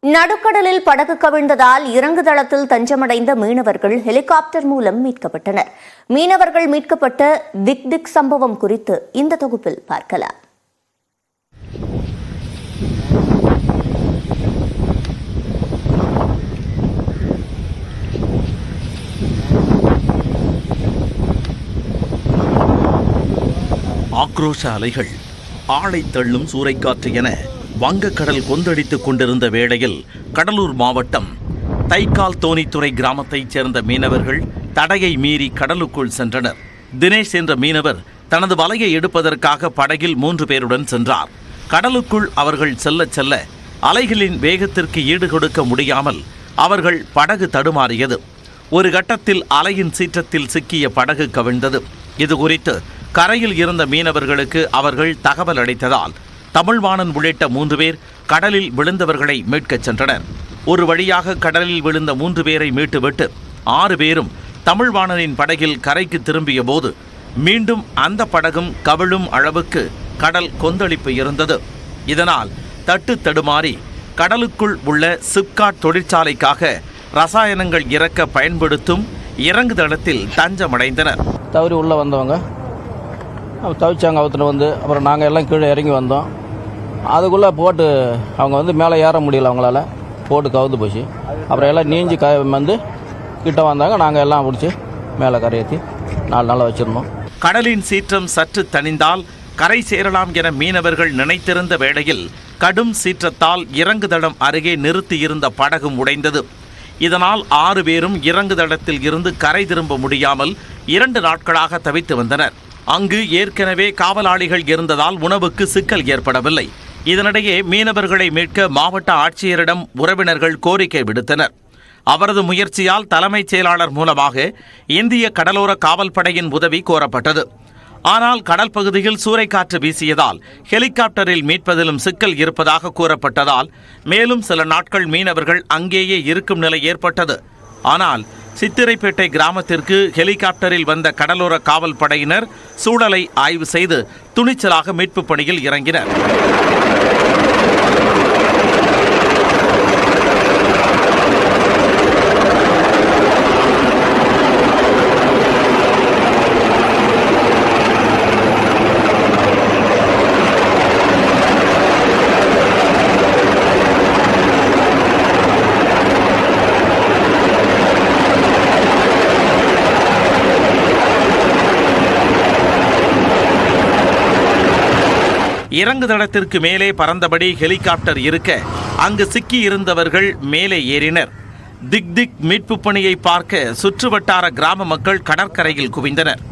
நடுக்கடலில் படகு கவிழ்ந்ததால் இறங்குதளத்தில் தஞ்சமடைந்த மீனவர்கள் ஹெலிகாப்டர் மூலம் மீட்கப்பட்டனர். மீனவர்கள் மீட்கப்பட்ட திக் சம்பவம் குறித்து இந்த தொகுப்பில் பார்க்கலாம். ஆக்ரோஷ அலைகள், ஆளை தள்ளும் சூறைக்காற்று என வங்கக்கடல் கொந்தளித்துக் கொண்டிருந்த வேளையில் கடலூர் மாவட்டம் தைக்கால் தோணித்துறை கிராமத்தைச் சேர்ந்த மீனவர்கள் தடையை மீறி கடலுக்குள் சென்றனர். தினேஷ் என்ற மீனவர் தனது வலையை எடுப்பதற்காக படகில் 3 பேருடன் சென்றார். கடலுக்குள் அவர்கள் செல்ல செல்ல அலைகளின் வேகத்திற்கு ஈடு கொடுக்க முடியாமல் அவர்கள் படகு தடுமாறியது. ஒரு கட்டத்தில் அலையின் சீற்றத்தில் சிக்கிய படகு கவிழ்ந்தது. இது குறித்து கரையில் இருந்த மீனவர்களுக்கு அவர்கள் தகவல் அளித்ததால் தமிழ்வாணன் உள்ளிட்ட 3 பேர் கடலில் விழுந்தவர்களை மீட்கச் சென்றனர். ஒரு வழியாக கடலில் விழுந்த 3 பேரை மீட்டுவிட்டு 6 பேரும் தமிழ்வாணனின் படகில் கரைக்கு திரும்பிய போது மீண்டும் அந்த படகும் கவிழும் அளவுக்கு கடல் கொந்தளிப்பு இருந்தது. இதனால் தட்டு தடுமாறி கடலுக்குள் உள்ள சிப்காட் தொழிற்சாலைக்காக ரசாயனங்கள் இறக்க பயன்படுத்தும் இறங்குதளத்தில் தஞ்சமடைந்தனர். தவறி உள்ளே வந்தவங்க தவிச்சாங்க. அவத்துல வந்து அப்புறம் நாங்கள் எல்லாம் கீழே இறங்கி வந்தோம். அதுக்குள்ளே போட்டு அவங்க மேலே ஏற முடியல, அவங்களால போட்டு கவுந்து போச்சு. அப்புறம் எல்லாம் நீஞ்சி வந்து கிட்ட வந்தாங்க. நாங்கள் எல்லாம் பிடிச்சி மேலே கரையேற்றி 4 நாளாக வச்சுருந்தோம். கடலின் சீற்றம் சற்று தணிந்தால் கரை சேரலாம் என மீனவர்கள் நினைத்திருந்த வேளையில் கடும் சீற்றத்தால் இறங்குதளம் அருகே நிறுத்தியிருந்த படகும் உடைந்தது. இதனால் 6 பேரும் இறங்குதளத்தில் இருந்து கரை திரும்ப முடியாமல் 2 நாட்களாக தவித்து வந்தனர். அங்கு ஏற்கனவே காவலாளிகள் இருந்ததால் உணவுக்கு சிக்கல் ஏற்படவில்லை. இதனிடையே மீனவர்களை மீட்க மாவட்ட ஆட்சியரிடம் உறவினர்கள் கோரிக்கை விடுத்தனர். அவரது முயற்சியால் தலைமைச் செயலாளர் மூலமாக இந்திய கடலோர காவல் படையின் உதவி கோரப்பட்டது. ஆனால் கடல் பகுதியில் சூறைக்காற்று வீசியதால் ஹெலிகாப்டரில் மீட்பதிலும் சிக்கல் இருப்பதாக கூறப்பட்டதால் மேலும் சில நாட்கள் மீனவர்கள் அங்கேயே இருக்கும் நிலை ஏற்பட்டது. ஆனால் சித்திரைப்பேட்டை கிராமத்திற்கு ஹெலிகாப்டரில் வந்த கடலோர காவல் படையினர் சூழலை ஆய்வு செய்து துணிச்சலாக மீட்புப் பணியில் இறங்கினர். இறங்குதளத்திற்கு மேலே பறந்தபடி ஹெலிகாப்டர் இருக்க அங்கு சிக்கி இருந்தவர்கள் மேலே ஏறினர். திக் மீட்பு பணியை பார்க்க சுற்றுவட்டார கிராம மக்கள் கடற்கரையில் குவிந்தனர்.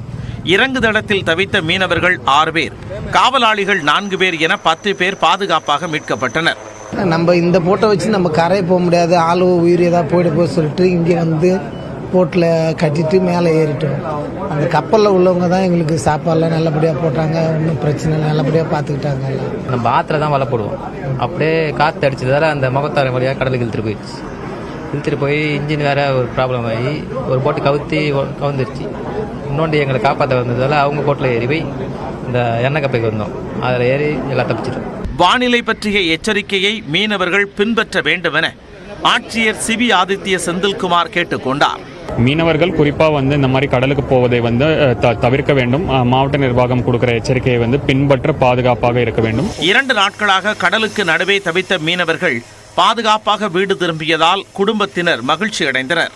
இறங்குதளத்தில் தவித்த மீனவர்கள் 6 பேர், காவலாளிகள் 4 பேர் என 10 பேர் பாதுகாப்பாக மீட்கப்பட்டனர். நம்ம இந்த போட்டை வச்சு நம்ம கரை போக முடியாது, ஆளு உயிர் ஏதாவது போயிட போய் சொல்லிட்டு இங்கே வந்து போட்டில் கட்டிட்டு மேலே ஏறிட்டோம். அந்த கப்பலில் உள்ளவங்க தான் எங்களுக்கு சாப்பாடுலாம் நல்லபடியாக போட்டாங்க. ஒன்றும் பிரச்சனை இல்லை, நல்லபடியாக பார்த்துக்கிட்டாங்க. நம்ம ஆற்றுல தான் வலை போடுவோம். அப்படியே காற்று அடிச்சதால அந்த முகத்தார வழியாக கடலுக்கு இழுத்துட்டு போய் இன்ஜின் வேற ஒரு ப்ராப்ளம் ஆகி ஒரு போட்டு கவுந்துருச்சு. இன்னொன்று எங்களை காப்பாற்ற வந்ததால் அவங்க போட்டில் ஏறி போய் இந்த எண்ணெய் கப்பைக்கு வந்தோம். அதில் ஏறி எல்லாம் தப்பிச்சிட்டோம். வானிலை பற்றிய எச்சரிக்கையை மீனவர்கள் பின்பற்ற வேண்டும் என ஆட்சியர் சிபி ஆதித்ய செந்தில்குமார் கேட்டுக்கொண்டார். மீனவர்கள் குறிப்பாக இந்த மாதிரி கடலுக்கு போவதை தவிர்க்க வேண்டும். மாவட்ட நிர்வாகம் கொடுக்கிற எச்சரிக்கையை பின்பற்ற பாதுகாப்பாக இருக்க வேண்டும். 2 நாட்களாக கடலுக்கு நடுவே தவித்த மீனவர்கள் பாதுகாப்பாக வீடு திரும்பியதால் குடும்பத்தினர் மகிழ்ச்சி அடைந்தனர்.